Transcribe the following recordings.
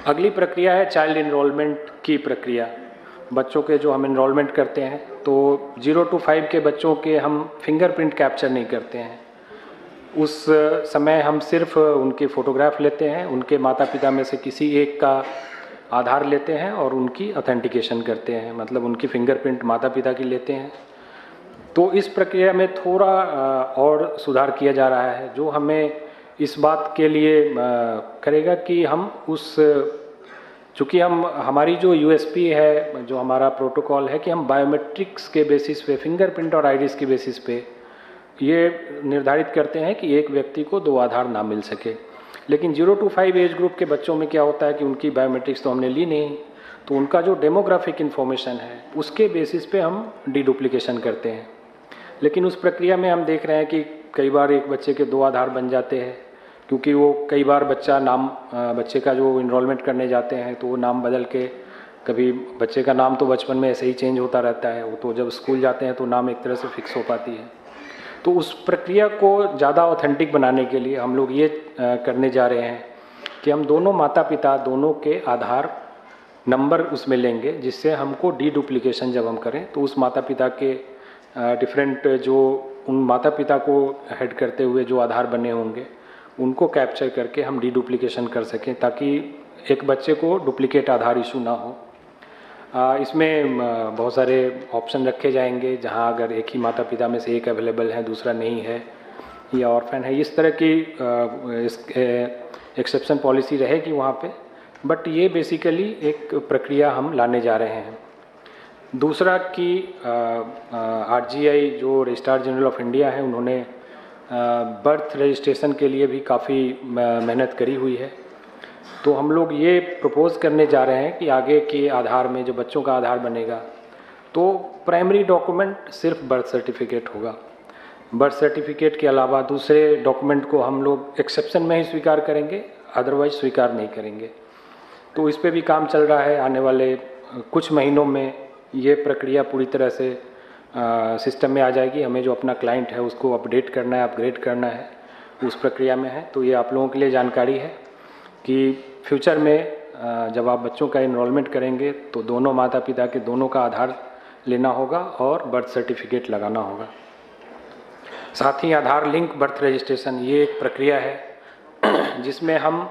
अगली प्रक्रिया है चाइल्ड इनरोलमेंट की प्रक्रिया। बच्चों के जो हम इनरोलमेंट करते हैं तो 0 to 5 के बच्चों के हम फिंगरप्रिंट कैप्चर नहीं करते हैं। उस समय हम सिर्फ उनकी फ़ोटोग्राफ लेते हैं, उनके माता पिता में से किसी एक का आधार लेते हैं और उनकी ऑथेंटिकेशन करते हैं, मतलब उनकी फिंगरप्रिंट माता पिता की लेते हैं। तो इस प्रक्रिया में थोड़ा और सुधार किया जा रहा है, जो हमें इस बात के लिए करेगा कि हम उस, चूँकि हमारी जो यूएसपी है, जो हमारा प्रोटोकॉल है कि हम बायोमेट्रिक्स के बेसिस पे, फिंगरप्रिंट और आईरिस के बेसिस पे ये निर्धारित करते हैं कि एक व्यक्ति को 2 आधार ना मिल सके। लेकिन 0 to 5 एज ग्रुप के बच्चों में क्या होता है कि उनकी बायोमेट्रिक्स तो हमने ली नहीं, तो उनका जो डेमोग्राफिक इन्फॉर्मेशन है उसके बेसिस पे हम डीडुप्लीकेशन करते हैं। लेकिन उस प्रक्रिया में हम देख रहे हैं कि कई बार एक बच्चे के 2 आधार बन जाते हैं, क्योंकि वो कई बार बच्चे का जो इनरोलमेंट करने जाते हैं तो वो नाम बदल के, कभी बच्चे का नाम तो बचपन में ऐसे ही चेंज होता रहता है, वो तो जब स्कूल जाते हैं तो नाम एक तरह से फिक्स हो पाती है। तो उस प्रक्रिया को ज़्यादा ऑथेंटिक बनाने के लिए हम लोग ये करने जा रहे हैं कि हम दोनों माता पिता दोनों के आधार नंबर उसमें लेंगे, जिससे हमको डीडुप्लीकेशन जब हम करें तो उस माता पिता के डिफरेंट, जो उन माता पिता को हेड करते हुए जो आधार बने होंगे उनको कैप्चर करके हम डीडुप्लीकेशन कर सकें, ताकि एक बच्चे को डुप्लीकेट आधार इशू ना हो। इसमें बहुत सारे ऑप्शन रखे जाएंगे, जहां अगर एक ही माता पिता में से एक अवेलेबल है, दूसरा नहीं है या ऑर्फन है, इस तरह की एक्सेप्शन पॉलिसी रहेगी वहाँ पे। बट ये बेसिकली एक प्रक्रिया हम लाने जा रहे हैं। दूसरा कि आरजीआई जो रजिस्ट्रार जनरल ऑफ इंडिया है, उन्होंने बर्थ रजिस्ट्रेशन के लिए भी काफ़ी मेहनत करी हुई है। तो हम लोग ये प्रपोज़ करने जा रहे हैं कि आगे के आधार में जो बच्चों का आधार बनेगा तो प्राइमरी डॉक्यूमेंट सिर्फ बर्थ सर्टिफिकेट होगा। बर्थ सर्टिफिकेट के अलावा दूसरे डॉक्यूमेंट को हम लोग एक्सेप्शन में ही स्वीकार करेंगे, अदरवाइज स्वीकार नहीं करेंगे। तो इस पे भी काम चल रहा है। आने वाले कुछ महीनों में ये प्रक्रिया पूरी तरह से सिस्टम में आ जाएगी। हमें जो अपना क्लाइंट है उसको अपडेट करना है, अपग्रेड करना है, उस प्रक्रिया में है। तो ये आप लोगों के लिए जानकारी है कि फ्यूचर में जब आप बच्चों का इनरोलमेंट करेंगे तो दोनों माता पिता के दोनों का आधार लेना होगा और बर्थ सर्टिफिकेट लगाना होगा। साथ ही आधार लिंक बर्थ रजिस्ट्रेशन, ये एक प्रक्रिया है जिसमें हम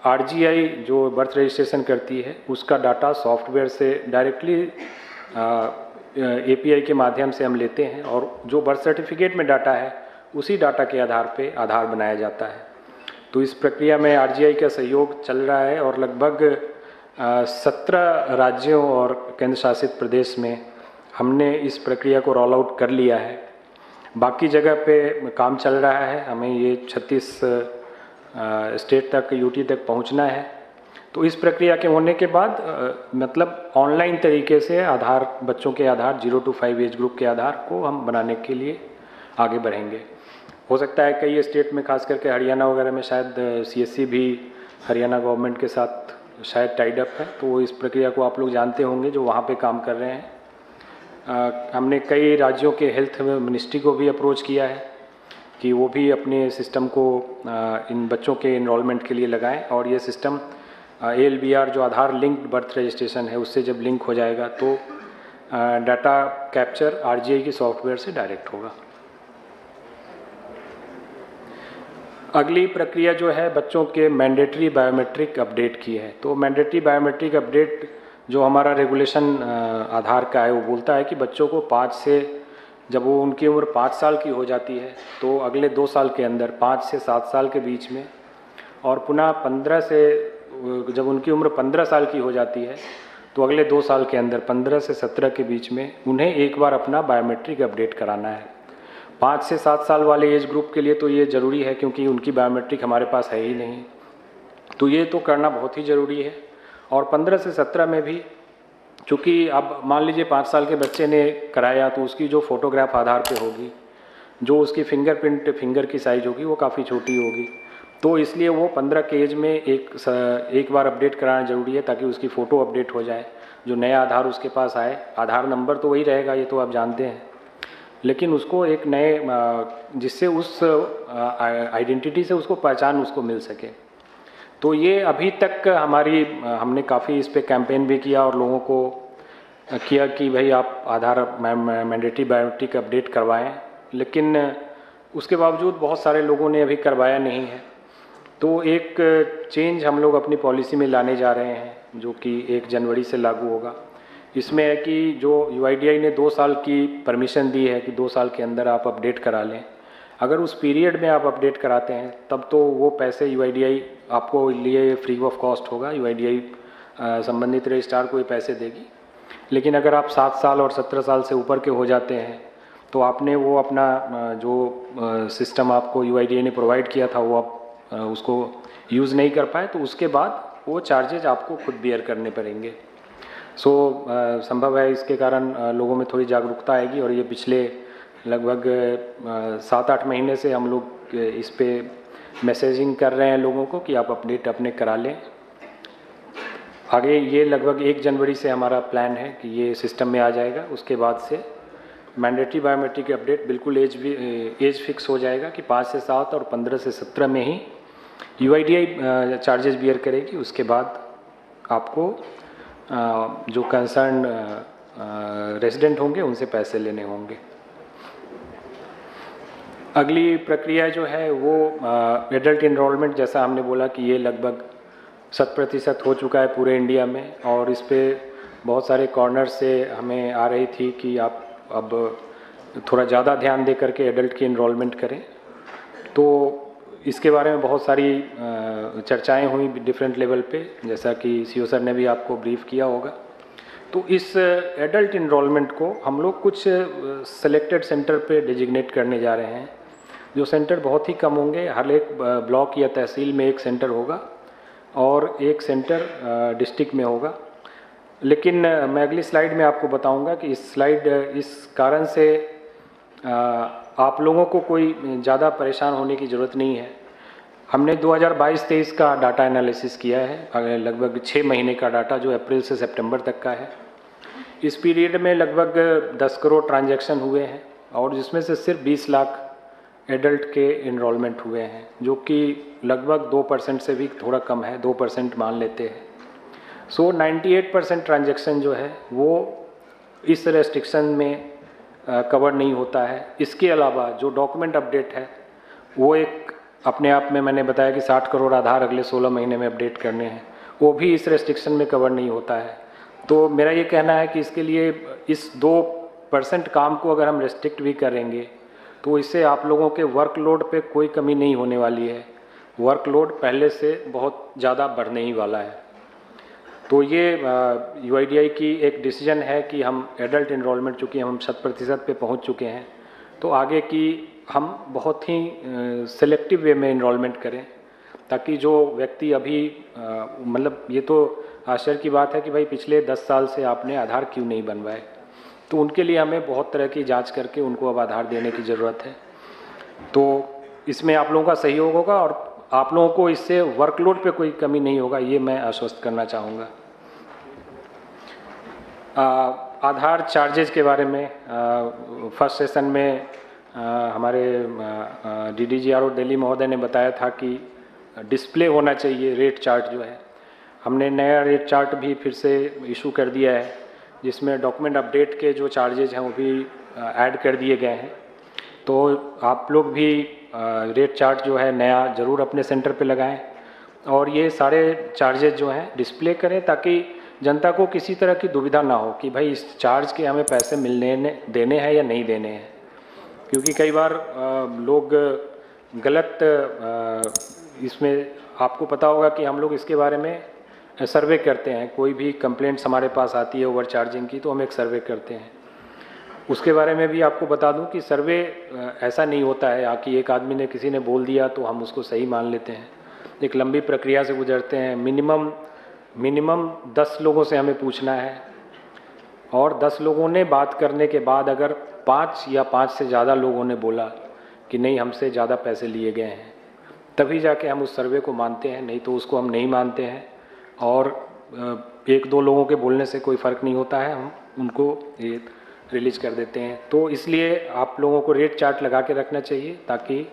आरजीआई जो बर्थ रजिस्ट्रेशन करती है उसका डाटा सॉफ्टवेयर से डायरेक्टली एपीआई के माध्यम से हम लेते हैं, और जो बर्थ सर्टिफिकेट में डाटा है उसी डाटा के आधार पे आधार बनाया जाता है। तो इस प्रक्रिया में आरजीआई का सहयोग चल रहा है और लगभग 17 राज्यों और केंद्र शासित प्रदेश में हमने इस प्रक्रिया को रोल आउट कर लिया है। बाकी जगह पे काम चल रहा है। हमें ये 36 स्टेट तक, यूटी तक पहुंचना है। तो इस प्रक्रिया के होने के बाद मतलब ऑनलाइन तरीके से आधार, बच्चों के आधार 0 to 5 एज ग्रुप के आधार को हम बनाने के लिए आगे बढ़ेंगे। हो सकता है कई स्टेट में, खास करके हरियाणा वगैरह में शायद सीएससी भी हरियाणा गवर्नमेंट के साथ शायद टाइड अप है, तो इस प्रक्रिया को आप लोग जानते होंगे जो वहाँ पे काम कर रहे हैं। हमने कई राज्यों के हेल्थ मिनिस्ट्री को भी अप्रोच किया है कि वो भी अपने सिस्टम को इन बच्चों के इनरोलमेंट के लिए लगाएं, और ये सिस्टम ALBR जो आधार लिंक्ड बर्थ रजिस्ट्रेशन है उससे जब लिंक हो जाएगा तो डाटा कैप्चर आरजीआई की सॉफ्टवेयर से डायरेक्ट होगा। अगली प्रक्रिया जो है बच्चों के मैंडेटरी बायोमेट्रिक अपडेट की है। तो मैंडेटरी बायोमेट्रिक अपडेट जो हमारा रेगुलेशन आधार का है वो बोलता है कि बच्चों को 5 से, जब वो उनकी उम्र 5 साल की हो जाती है तो अगले 2 साल के अंदर, 5 से 7 साल के बीच में, और पुनः 15 से, जब उनकी उम्र 15 साल की हो जाती है तो अगले 2 साल के अंदर 15 से 17 के बीच में उन्हें एक बार अपना बायोमेट्रिक अपडेट कराना है। 5 से 7 साल वाले एज ग्रुप के लिए तो ये ज़रूरी है, क्योंकि उनकी बायोमेट्रिक हमारे पास है ही नहीं, तो ये तो करना बहुत ही ज़रूरी है। और 15 से 17 में भी, चूँकि अब मान लीजिए 5 साल के बच्चे ने कराया तो उसकी जो फ़ोटोग्राफ आधार पे होगी, जो उसकी फिंगरप्रिंट, फिंगर की साइज़ होगी वो काफ़ी छोटी होगी, तो इसलिए वो 15 के एज में एक बार अपडेट कराना ज़रूरी है, ताकि उसकी फ़ोटो अपडेट हो जाए, जो नया आधार उसके पास आए। आधार नंबर तो वही रहेगा, ये तो आप जानते हैं, लेकिन उसको एक नए, जिससे उस आइडेंटिटी से उसको पहचान उसको मिल सके। तो ये अभी तक हमारी हमने काफ़ी इस पे कैंपेन भी किया और लोगों को किया कि भाई आप आधार मैंडेटरी बायोमेट्रिक अपडेट करवाएं, लेकिन उसके बावजूद बहुत सारे लोगों ने अभी करवाया नहीं है। तो एक चेंज हम लोग अपनी पॉलिसी में लाने जा रहे हैं जो कि 1 जनवरी से लागू होगा। इसमें है कि जो UIDAI ने 2 साल की परमिशन दी है कि 2 साल के अंदर आप अपडेट करा लें, अगर उस पीरियड में आप अपडेट कराते हैं तब तो वो पैसे UIDAI आपको लिए फ्री ऑफ कॉस्ट होगा, UIDAI संबंधित रजिस्ट्रार को ये पैसे देगी। लेकिन अगर आप 7 साल और 17 साल से ऊपर के हो जाते हैं तो आपने वो अपना जो सिस्टम आपको UIDAI ने प्रोवाइड किया था वो आप उसको यूज़ नहीं कर पाए, तो उसके बाद वो चार्जेज आपको खुद बियर करने पड़ेंगे। संभव है इसके कारण लोगों में थोड़ी जागरूकता आएगी और ये पिछले लगभग 7-8 महीने से हम लोग इस पे मैसेजिंग कर रहे हैं लोगों को कि आप अपडेट अपने करा लें। आगे ये लगभग 1 जनवरी से हमारा प्लान है कि ये सिस्टम में आ जाएगा। उसके बाद से मैंडेटरी बायोमेट्रिक अपडेट बिल्कुल एज फिक्स हो जाएगा कि 5 से 7 और 15 से 17 में ही UIDAI चार्जेस बियर करेगी। उसके बाद आपको जो कंसर्न रेजिडेंट होंगे उनसे पैसे लेने होंगे। अगली प्रक्रिया जो है वो एडल्ट इनरोलमेंट, जैसा हमने बोला कि ये लगभग 100% हो चुका है पूरे इंडिया में और इस पे बहुत सारे कॉर्नर से हमें आ रही थी कि आप अब थोड़ा ज़्यादा ध्यान दे करके एडल्ट की इनरोलमेंट करें। तो इसके बारे में बहुत सारी चर्चाएं हुई डिफरेंट लेवल पे, जैसा कि CO सर ने भी आपको ब्रीफ किया होगा। तो इस एडल्ट इनरोलमेंट को हम लोग कुछ सेलेक्टेड सेंटर पे डिजिग्नेट करने जा रहे हैं, जो सेंटर बहुत ही कम होंगे। हर एक ब्लॉक या तहसील में एक सेंटर होगा और एक सेंटर डिस्ट्रिक्ट में होगा। लेकिन मैं अगली स्लाइड में आपको बताऊंगा कि इस स्लाइड इस कारण से आप लोगों को कोई ज़्यादा परेशान होने की ज़रूरत नहीं है। हमने 2022-23 का डाटा एनालिसिस किया है, लगभग 6 महीने का डाटा जो अप्रैल से सितंबर तक का है। इस पीरियड में लगभग 10 करोड़ ट्रांजैक्शन हुए हैं और जिसमें से सिर्फ 20 लाख एडल्ट के इनरोलमेंट हुए हैं, जो कि लगभग 2% से भी थोड़ा कम है, 2% मान लेते हैं। 98% ट्रांजैक्शन जो है वो इस रेस्ट्रिक्शन में कवर नहीं होता है। इसके अलावा जो डॉक्यूमेंट अपडेट है वो एक अपने आप में मैंने बताया कि 60 करोड़ आधार अगले 16 महीने में अपडेट करने हैं, वो भी इस रेस्ट्रिक्शन में कवर नहीं होता है। तो मेरा ये कहना है कि इसके लिए इस 2% काम को अगर हम रेस्ट्रिक्ट भी करेंगे तो इससे आप लोगों के वर्कलोड पे कोई कमी नहीं होने वाली है। वर्कलोड पहले से बहुत ज़्यादा बढ़ने ही वाला है। तो ये UIDAI की एक डिसीजन है कि हम एडल्ट इनरोलमेंट, चूँकि हम 100% पे पहुंच चुके हैं, तो आगे की हम बहुत ही सेलेक्टिव वे में इनरोलमेंट करें, ताकि जो व्यक्ति अभी मतलब ये तो आश्चर्य की बात है कि भाई पिछले 10 साल से आपने आधार क्यों नहीं बनवाए, तो उनके लिए हमें बहुत तरह की जांच करके उनको अब आधार देने की ज़रूरत है। तो इसमें आप लोगों का सहयोग होगा और आप लोगों को इससे वर्कलोड पे कोई कमी नहीं होगा, ये मैं आश्वस्त करना चाहूँगा। आधार चार्जेज के बारे में फर्स्ट सेशन में हमारे DDGRO दिल्ली महोदय ने बताया था कि डिस्प्ले होना चाहिए रेट चार्ट जो है। हमने नया रेट चार्ट भी फिर से इशू कर दिया है, जिसमें डॉक्यूमेंट अपडेट के जो चार्जेज हैं वो भी ऐड कर दिए गए हैं। तो आप लोग भी रेट चार्ट जो है नया ज़रूर अपने सेंटर पे लगाएं और ये सारे चार्जेज जो हैं डिस्प्ले करें, ताकि जनता को किसी तरह की दुविधा ना हो कि भाई इस चार्ज के हमें पैसे देने हैं या नहीं देने हैं। क्योंकि कई बार लोग गलत इसमें, आपको पता होगा कि हम लोग इसके बारे में सर्वे करते हैं। कोई भी कंप्लेंट्स हमारे पास आती है ओवर चार्जिंग की, तो हम एक सर्वे करते हैं। उसके बारे में भी आपको बता दूं कि सर्वे ऐसा नहीं होता है कि एक आदमी ने किसी ने बोल दिया तो हम उसको सही मान लेते हैं। एक लंबी प्रक्रिया से गुजरते हैं। मिनिमम 10 लोगों से हमें पूछना है और 10 लोगों ने बात करने के बाद अगर 5 या 5 से ज़्यादा लोगों ने बोला कि नहीं हमसे ज़्यादा पैसे लिए गए हैं, तभी जाके हम उस सर्वे को मानते हैं, नहीं तो उसको हम नहीं मानते हैं। और 1-2 लोगों के बोलने से कोई फ़र्क नहीं होता है, हम उनको ये रिलीज कर देते हैं। तो इसलिए आप लोगों को रेट चार्ट लगा के रखना चाहिए ताकि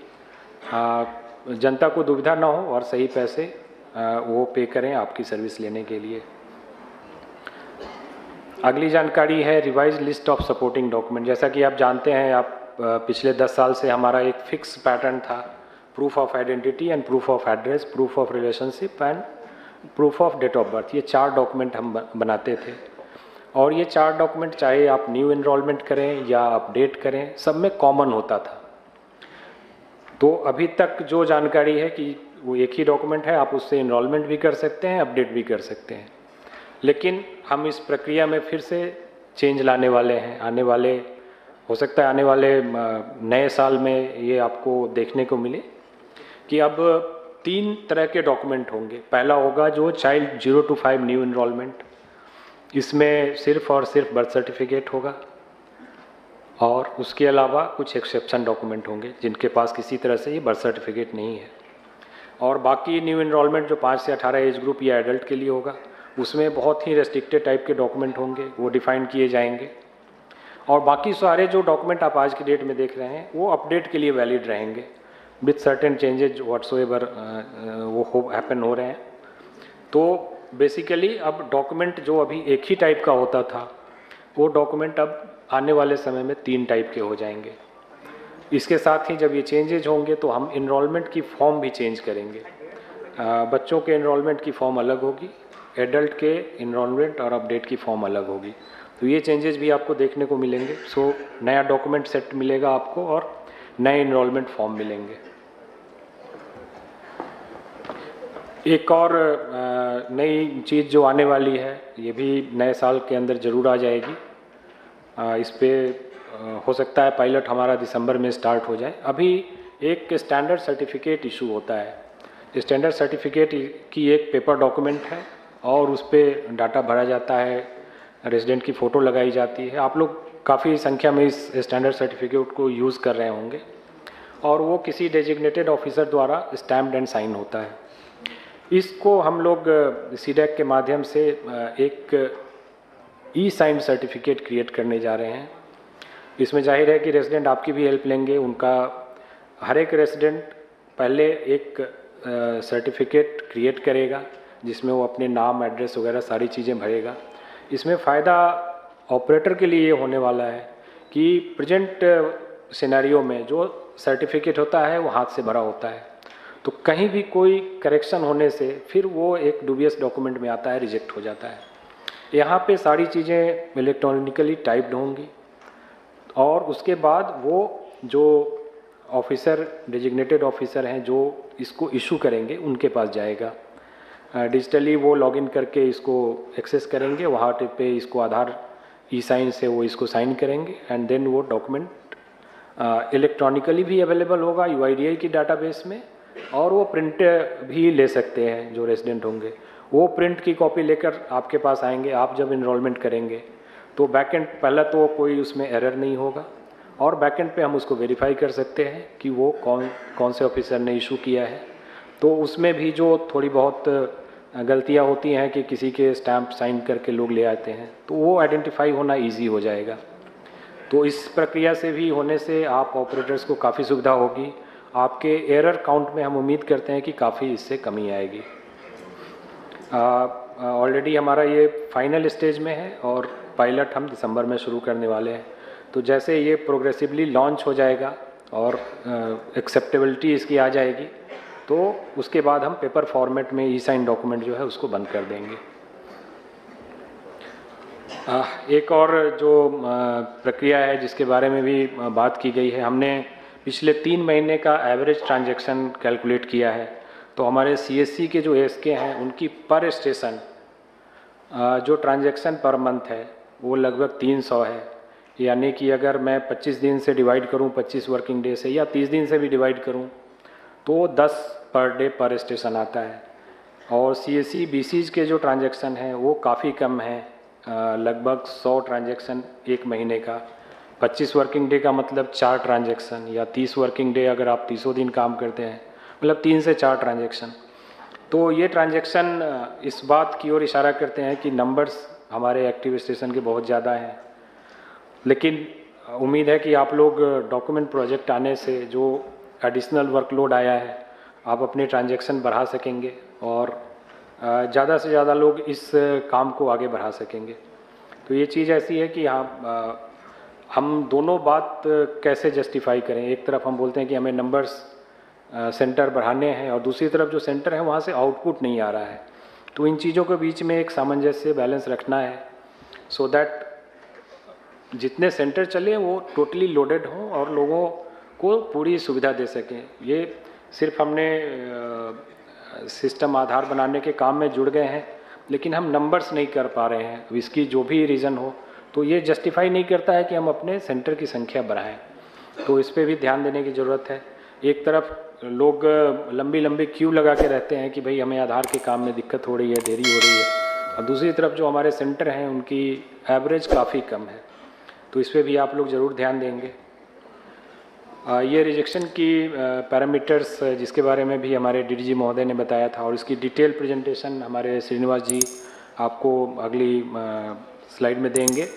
जनता को दुविधा ना हो और सही पैसे वो पे करें आपकी सर्विस लेने के लिए। अगली जानकारी है revise list of supporting document. जैसा कि आप जानते हैं, आप पिछले 10 साल से हमारा एक फिक्स पैटर्न था, proof of identity and proof of address, proof of relationship and proof of date of birth. ये 4 डॉक्यूमेंट हम बनाते थे और ये 4 डॉक्यूमेंट चाहे आप न्यू इनरोलमेंट करें या अपडेट करें, सब में कॉमन होता था। तो अभी तक जो जानकारी है कि वो एक ही डॉक्यूमेंट है, आप उससे इनरोलमेंट भी कर सकते हैं, अपडेट भी कर सकते हैं। लेकिन हम इस प्रक्रिया में फिर से चेंज लाने वाले हैं। आने वाले, हो सकता है आने वाले नए साल में ये आपको देखने को मिले कि अब 3 तरह के डॉक्यूमेंट होंगे। पहला होगा जो चाइल्ड 0 to 5 न्यू इनरोलमेंट, इसमें सिर्फ और सिर्फ बर्थ सर्टिफिकेट होगा और उसके अलावा कुछ एक्सेप्शन डॉक्यूमेंट होंगे जिनके पास किसी तरह से ये बर्थ सर्टिफिकेट नहीं है। और बाकी न्यू इनरोलमेंट जो 5 से 18 एज ग्रुप या एडल्ट के लिए होगा, उसमें बहुत ही रेस्ट्रिक्टेड टाइप के डॉक्यूमेंट होंगे, वो डिफाइन किए जाएंगे। और बाकी सारे जो डॉक्यूमेंट आप आज की डेट में देख रहे हैं वो अपडेट के लिए वैलिड रहेंगे विथ सर्टेन चेंजेज व्हाट्सोएवर वो हैपन हो रहे हैं। तो बेसिकली अब डॉक्यूमेंट जो अभी एक ही टाइप का होता था, वो डॉक्यूमेंट अब आने वाले समय में 3 टाइप के हो जाएंगे। इसके साथ ही जब ये चेंजेज होंगे तो हम इनरोलमेंट की फॉर्म भी चेंज करेंगे। बच्चों के इनरोलमेंट की फॉर्म अलग होगी, एडल्ट के इनरोलमेंट और अपडेट की फॉर्म अलग होगी। तो ये चेंजेस भी आपको देखने को मिलेंगे। सो नया डॉक्यूमेंट सेट मिलेगा आपको और नए इनरोलमेंट फॉर्म मिलेंगे। एक और नई चीज़ जो आने वाली है, ये भी नए साल के अंदर ज़रूर आ जाएगी। इस पे हो सकता है पायलट हमारा दिसंबर में स्टार्ट हो जाए। अभी एक स्टैंडर्ड सर्टिफिकेट इशू होता है। स्टैंडर्ड सर्टिफिकेट की एक पेपर डॉक्यूमेंट है और उस पर डाटा भरा जाता है, रेजिडेंट की फ़ोटो लगाई जाती है। आप लोग काफ़ी संख्या में इस स्टैंडर्ड सर्टिफिकेट को यूज़ कर रहे होंगे और वो किसी डेजिग्नेटेड ऑफिसर द्वारा स्टैम्प्ड एंड साइन होता है। इसको हम लोग सीडैक के माध्यम से एक ई साइन सर्टिफिकेट क्रिएट करने जा रहे हैं। इसमें जाहिर है कि रेजिडेंट आपकी भी हेल्प लेंगे। उनका हर एक रेजिडेंट पहले एक सर्टिफिकेट क्रिएट करेगा जिसमें वो अपने नाम, एड्रेस वगैरह सारी चीज़ें भरेगा। इसमें फ़ायदा ऑपरेटर के लिए ये होने वाला है कि प्रेजेंट सिनेरियो में जो सर्टिफिकेट होता है वो हाथ से भरा होता है, तो कहीं भी कोई करेक्शन होने से फिर वो एक डूबियस डॉक्यूमेंट में आता है, रिजेक्ट हो जाता है। यहाँ पे सारी चीज़ें इलेक्ट्रॉनिकली टाइप्ड होंगी और उसके बाद वो जो ऑफिसर, डेजिग्नेटेड ऑफिसर हैं जो इसको इशू करेंगे, उनके पास जाएगा। डिजिटली वो लॉगिन करके इसको एक्सेस करेंगे, वहाँ पे इसको आधार ई साइन से वो इसको साइन करेंगे एंड देन वो डॉक्यूमेंट इलेक्ट्रॉनिकली भी अवेलेबल होगा UIDAI की डाटाबेस में, और वो प्रिंट भी ले सकते हैं जो रेजिडेंट होंगे। वो प्रिंट की कॉपी लेकर आपके पास आएंगे। आप जब इनरोलमेंट करेंगे तो बैकएंड, पहला तो कोई उसमें एरर नहीं होगा और बैकएंड पे हम उसको वेरीफाई कर सकते हैं कि वो कौन से ऑफिसर ने इशू किया है। तो उसमें भी जो थोड़ी बहुत गलतियां होती हैं कि किसी के स्टैंप साइन करके लोग ले आते हैं, तो वो आइडेंटिफाई होना ईजी हो जाएगा। तो इस प्रक्रिया से भी होने से आप ऑपरेटर्स को काफ़ी सुविधा होगी। आपके एरर काउंट में हम उम्मीद करते हैं कि काफ़ी इससे कमी आएगी। ऑलरेडी हमारा ये फाइनल स्टेज में है और पायलट हम दिसंबर में शुरू करने वाले हैं। तो जैसे ये प्रोग्रेसिवली लॉन्च हो जाएगा और एक्सेप्टेबिलिटी इसकी आ जाएगी, तो उसके बाद हम पेपर फॉर्मेट में ई साइन डॉक्यूमेंट जो है उसको बंद कर देंगे। एक और जो प्रक्रिया है जिसके बारे में भी बात की गई है, हमने पिछले 3 महीने का एवरेज ट्रांजैक्शन कैलकुलेट किया है। तो हमारे CSC के जो ASK हैं उनकी पर स्टेशन जो ट्रांजैक्शन पर मंथ है वो लगभग 300 है। यानी कि अगर मैं 25 दिन से डिवाइड करूं, 25 वर्किंग डे से, या 30 दिन से भी डिवाइड करूं, तो 10 पर डे पर स्टेशन आता है। और CSC BCs के जो ट्रांजैक्शन हैं वो काफ़ी कम है, लगभग 100 ट्रांजैक्शन एक महीने का। 25 वर्किंग डे का मतलब 4 ट्रांजैक्शन, या 30 वर्किंग डे अगर आप 30 दिन काम करते हैं मतलब 3 से 4 ट्रांजैक्शन। तो ये ट्रांजैक्शन इस बात की ओर इशारा करते हैं कि नंबर्स हमारे एक्टिव स्टेशन के बहुत ज़्यादा हैं। लेकिन उम्मीद है कि आप लोग डॉक्यूमेंट प्रोजेक्ट आने से जो एडिशनल वर्कलोड आया है, आप अपने ट्रांजैक्शन बढ़ा सकेंगे और ज़्यादा से ज़्यादा लोग इस काम को आगे बढ़ा सकेंगे। तो ये चीज़ ऐसी है कि हाँ, हम दोनों बात कैसे जस्टिफाई करें। एक तरफ हम बोलते हैं कि हमें नंबर्स सेंटर बढ़ाने हैं और दूसरी तरफ जो सेंटर है वहाँ से आउटपुट नहीं आ रहा है। तो इन चीज़ों के बीच में एक सामंजस्य बैलेंस रखना है, सो दैट जितने सेंटर चले वो टोटली लोडेड हों और लोगों को पूरी सुविधा दे सकें। ये सिर्फ हमने सिस्टम आधार बनाने के काम में जुड़ गए हैं, लेकिन हम नंबर्स नहीं कर पा रहे हैं। अब इसकी जो भी रीज़न हो, तो ये जस्टिफाई नहीं करता है कि हम अपने सेंटर की संख्या बढ़ाएं। तो इस पर भी ध्यान देने की ज़रूरत है। एक तरफ लोग लंबी लंबी क्यू लगा के रहते हैं कि भाई हमें आधार के काम में दिक्कत हो रही है, देरी हो रही है, और दूसरी तरफ जो हमारे सेंटर हैं उनकी एवरेज काफ़ी कम है। तो इस पर भी आप लोग ज़रूर ध्यान देंगे। ये रिजेक्शन की पैरामीटर्स जिसके बारे में भी हमारे डीडीजी महोदय ने बताया था, और इसकी डिटेल प्रेजेंटेशन हमारे श्रीनिवास जी आपको अगली स्लाइड में देंगे।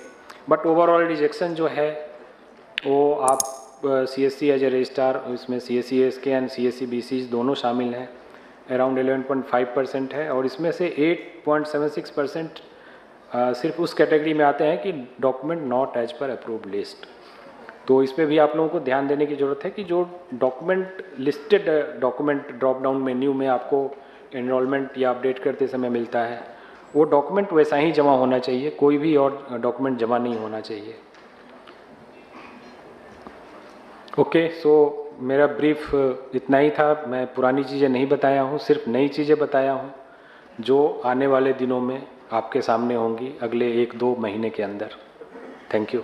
बट ओवरऑल रिजेक्शन जो है वो आप CSC एज ए रजिस्ट्रार, इसमें CSC SK and CSC BC दोनों शामिल हैं, अराउंड 11.5% है, और इसमें से 8.76% सिर्फ उस कैटेगरी में आते हैं कि document not as per approved list. तो इस पर भी आप लोगों को ध्यान देने की ज़रूरत है कि जो document listed document drop down menu में आपको एनरोलमेंट या अपडेट करते समय मिलता है, वो डॉक्यूमेंट वैसा ही जमा होना चाहिए, कोई भी और डॉक्यूमेंट जमा नहीं होना चाहिए। ओके, सो मेरा ब्रीफ इतना ही था। मैं पुरानी चीज़ें नहीं बताया हूँ, सिर्फ नई चीज़ें बताया हूँ जो आने वाले दिनों में आपके सामने होंगी अगले 1-2 महीने के अंदर। Thank you.